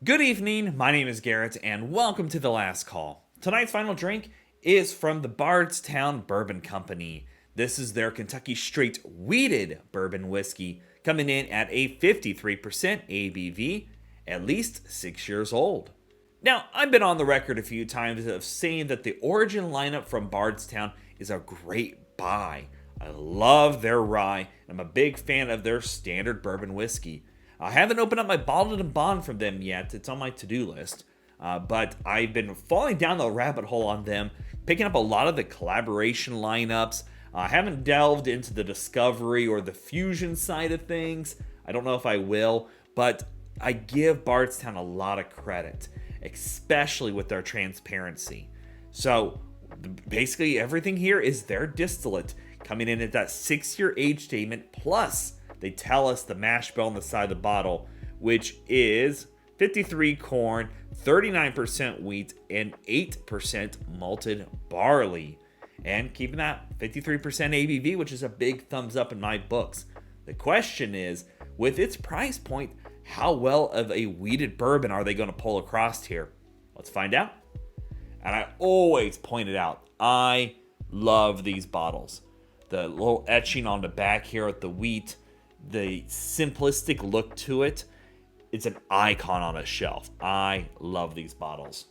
Good evening, my name is Garrett, and welcome to The Last Call. Tonight's final drink is from the Bardstown Bourbon Company. This is their Kentucky Straight Wheated Bourbon Whiskey, coming in at a 53% ABV, at least 6 years old. Now, I've been on the record a few times of saying that the origin lineup from Bardstown is a great buy. I love their rye, and I'm a big fan of their standard bourbon whiskey. I haven't opened up my bottled and bond from them yet. It's on my to-do list. But I've been falling down the rabbit hole on them, picking up a lot of the collaboration lineups. I haven't delved into the discovery or the fusion side of things. I don't know if I will, but I give Bardstown a lot of credit, especially with their transparency. So basically everything here is their distillate, coming in at that 6-year age statement, plus they tell us the mash bill on the side of the bottle, which is 53 corn, 39% wheat, and 8% malted barley. And keeping that 53% ABV, which is a big thumbs up in my books. The question is, with its price point, how well of a wheated bourbon are they going to pull across here? Let's find out. And I always point it out, I love these bottles. The little etching on the back here with the wheat, the simplistic look to it, it's an icon on a shelf. I love these bottles.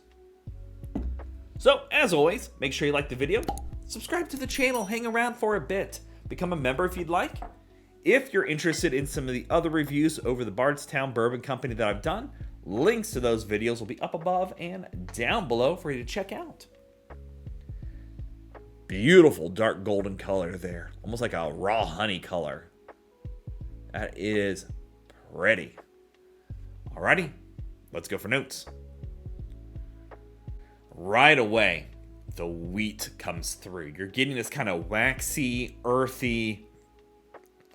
So, as always, make sure you like the video, subscribe to the channel, hang around for a bit, become a member if you'd like. If you're interested in some of the other reviews over the Bardstown Bourbon Company that I've done, links to those videos will be up above and down below for you to check out. Beautiful dark golden color there, almost like a raw honey color. That is pretty. Alrighty, let's go for notes. Right away, the wheat comes through. You're getting this kind of waxy, earthy,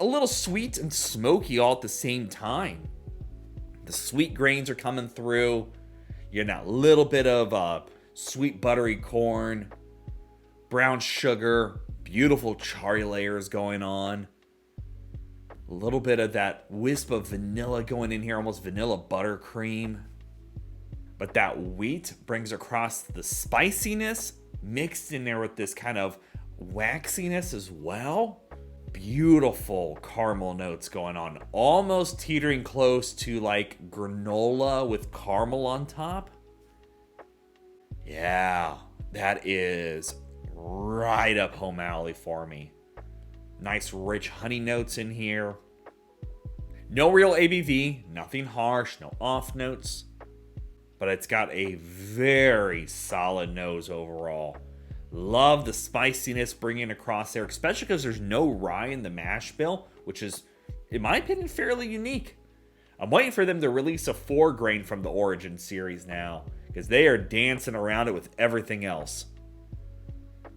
a little sweet and smoky all at the same time. The sweet grains are coming through. You're getting that little bit of sweet buttery corn, brown sugar, beautiful cherry layers going on. A little bit of that wisp of vanilla going in here, almost vanilla buttercream. But that wheat brings across the spiciness mixed in there with this kind of waxiness as well. Beautiful caramel notes going on, almost teetering close to like granola with caramel on top. Yeah, that is right up home alley for me. Nice rich honey notes in here. No real ABV, nothing harsh, no off notes. But it's got a very solid nose overall. Love the spiciness bringing across there, especially because there's no rye in the mash bill, which is, in my opinion, fairly unique. I'm waiting for them to release a 4-grain from the Origin series now, because they are dancing around it with everything else.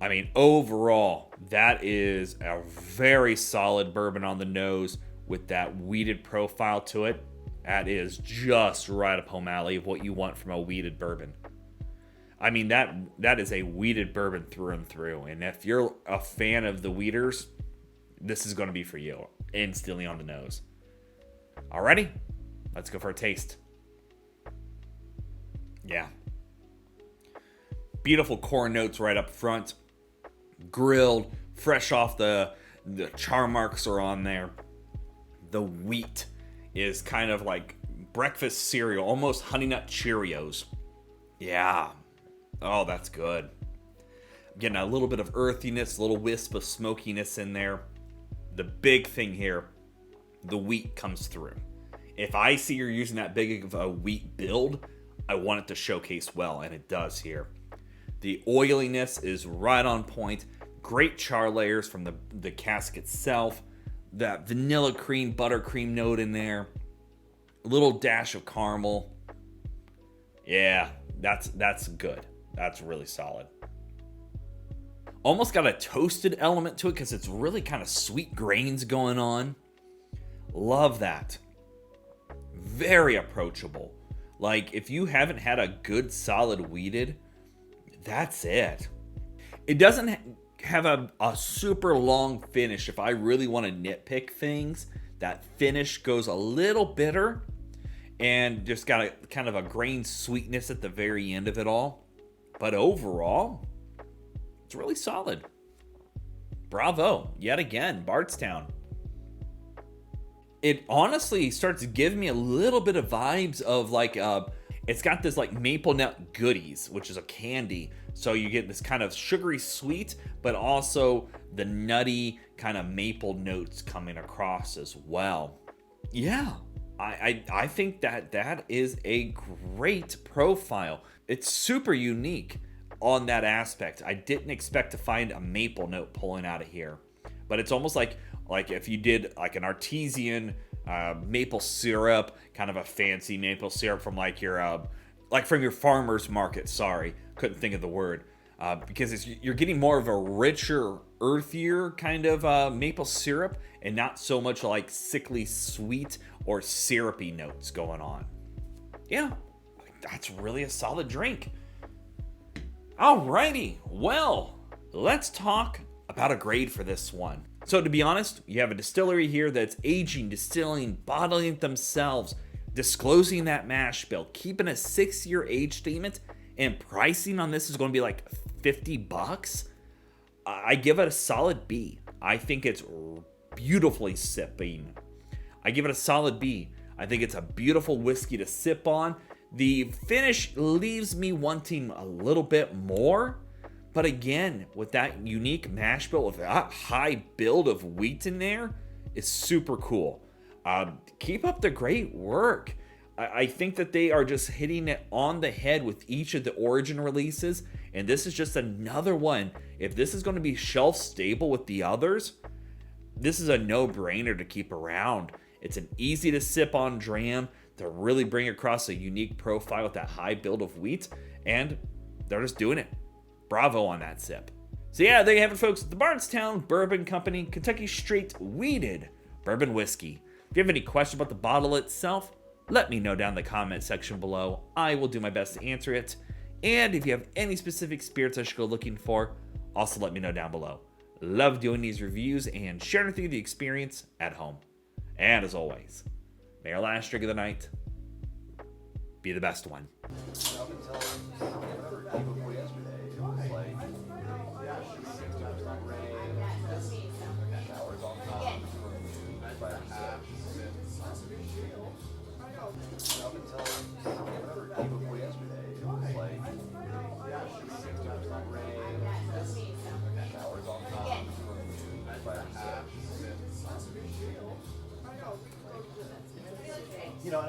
I mean, overall, that is a very solid bourbon on the nose with that wheated profile to it. That is just right up home alley of what you want from a wheated bourbon. I mean, that is a wheated bourbon through and through. And if you're a fan of the wheaters, this is going to be for you. Instantly on the nose. Alrighty, let's go for a taste. Yeah. Beautiful corn notes right up front. Grilled, fresh off the char marks are on there. The wheat is kind of like breakfast cereal, almost Honey Nut Cheerios. Yeah. Oh, that's good. I'm getting a little bit of earthiness, a little wisp of smokiness in there. The big thing here, the wheat comes through. If I see you're using that big of a wheat build, I want it to showcase well, and it does here. The oiliness is right on point. Great char layers from the cask itself. That vanilla cream, buttercream note in there. A little dash of caramel. Yeah, that's good. That's really solid. Almost got a toasted element to it because it's really kind of sweet grains going on. Love that. Very approachable. Like, if you haven't had a good solid wheated, that's it. It doesn't have a super long finish. If I really want to nitpick things, that finish goes a little bitter. and just got a kind of a grain sweetness at the very end of it all. But overall, it's really solid. Bravo, yet again, Bardstown. It honestly starts to give me a little bit of vibes of like, it's got this like maple nut goodies, which is a candy. So you get this kind of sugary sweet, but also the nutty kind of maple notes coming across as well. Yeah, I think that is a great profile. It's super unique on that aspect. I didn't expect to find a maple note pulling out of here, but it's almost like if you did like an artesian maple syrup, kind of a fancy maple syrup from like from your farmer's market. Sorry, couldn't think of the word. Because you're getting more of a richer, earthier kind of maple syrup, and not so much like sickly sweet or syrupy notes going on. Yeah, that's really a solid drink. Alrighty, well, let's talk about a grade for this one. So to be honest, you have a distillery here that's aging, distilling, bottling it themselves, disclosing that mash bill, keeping a 6-year age statement, and pricing on this is going to be like $50. I give it a solid B. I think it's beautifully sipping. I give it a solid B. I think it's a beautiful whiskey to sip on. The finish leaves me wanting a little bit more. But again, with that unique mash bill, with that high build of wheat in there, is super cool. Keep up the great work. I think that they are just hitting it on the head with each of the Origin releases. And this is just another one. If this is going to be shelf stable with the others, this is a no-brainer to keep around. It's an easy to sip on dram to really bring across a unique profile with that high build of wheat. And they're just doing it. Bravo on that sip. So yeah, there you have it, folks. The Bardstown Bourbon Company, Kentucky Straight Wheated Bourbon Whiskey. If you have any questions about the bottle itself, let me know down in the comment section below. I will do my best to answer it. And if you have any specific spirits I should go looking for, also let me know down below. Love doing these reviews and sharing with you the experience at home. And as always, may our last drink of the night be the best one. You know,